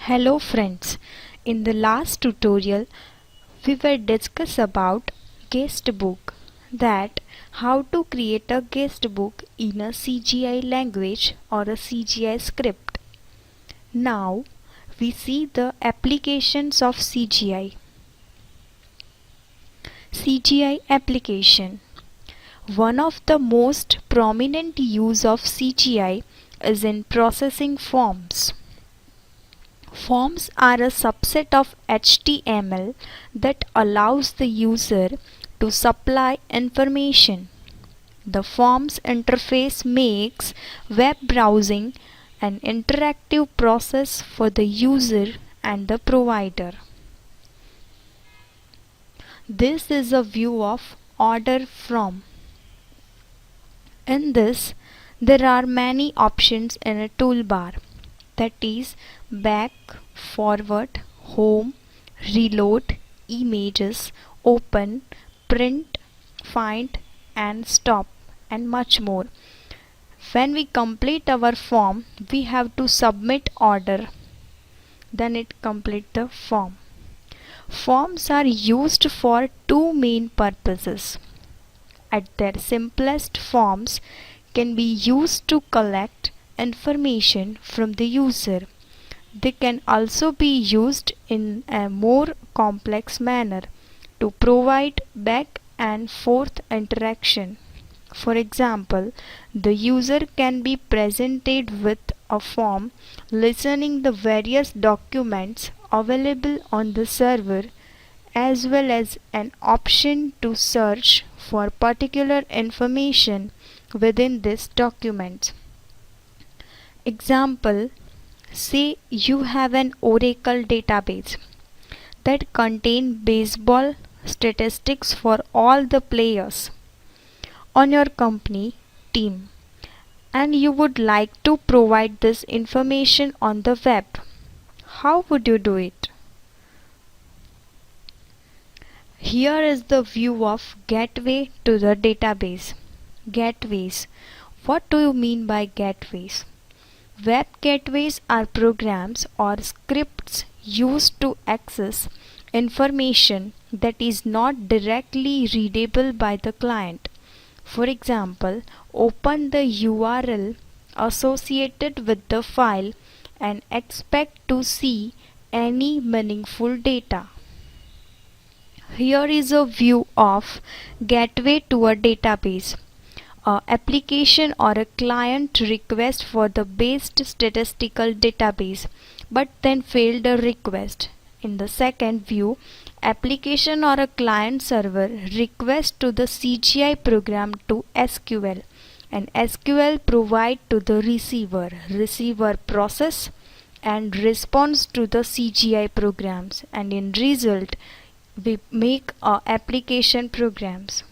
Hello friends, in the last tutorial we were discuss about guest book, that how to create a guest book in a CGI language or a CGI script. Now we see the applications of CGI. CGI application. One of the most prominent use of CGI is in processing forms. Forms are a subset of HTML that allows the user to supply information. The forms interface makes web browsing an interactive process for the user and the provider. This is a view of order from. In this, there are many options in a toolbar, that is back, forward, home, reload, images, open, print, find and stop, and much more. When we complete our form, we have to submit order, then it complete the form. Forms are used for two main purposes. At their simplest, forms can be used to collect information from the user. They can also be used in a more complex manner to provide back and forth interaction. For example, the user can be presented with a form listening the various documents available on the server, as well as an option to search for particular information within this document. Example, say you have an Oracle database that contains baseball statistics for all the players on your company team, and you would like to provide this information on the web. How would you do it? Here is the view of gateway to the database. Gateways. What do you mean by gateways? Web gateways are programs or scripts used to access information that is not directly readable by the client. For example, open the URL associated with the file and expect to see any meaningful data. Here is a view of gateway to a database. An application or a client request for the based statistical database but then failed a request. In the second view, application or a client server request to the CGI program to SQL, and SQL provide to the receiver process and response to the CGI programs, and in result we make application programs.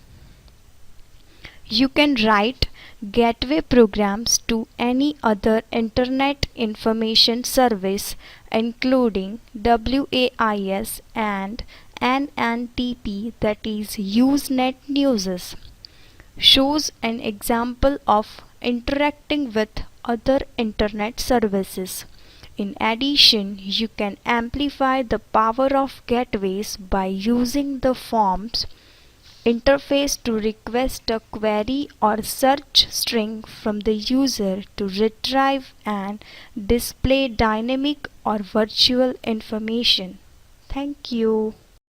You can write gateway programs to any other Internet Information Service, including WAIS and NNTP, that is Usenet News. Shows an example of interacting with other Internet services. In addition, you can amplify the power of gateways by using the forms interface to request a query or search string from the user to retrieve and display dynamic or virtual information. Thank you.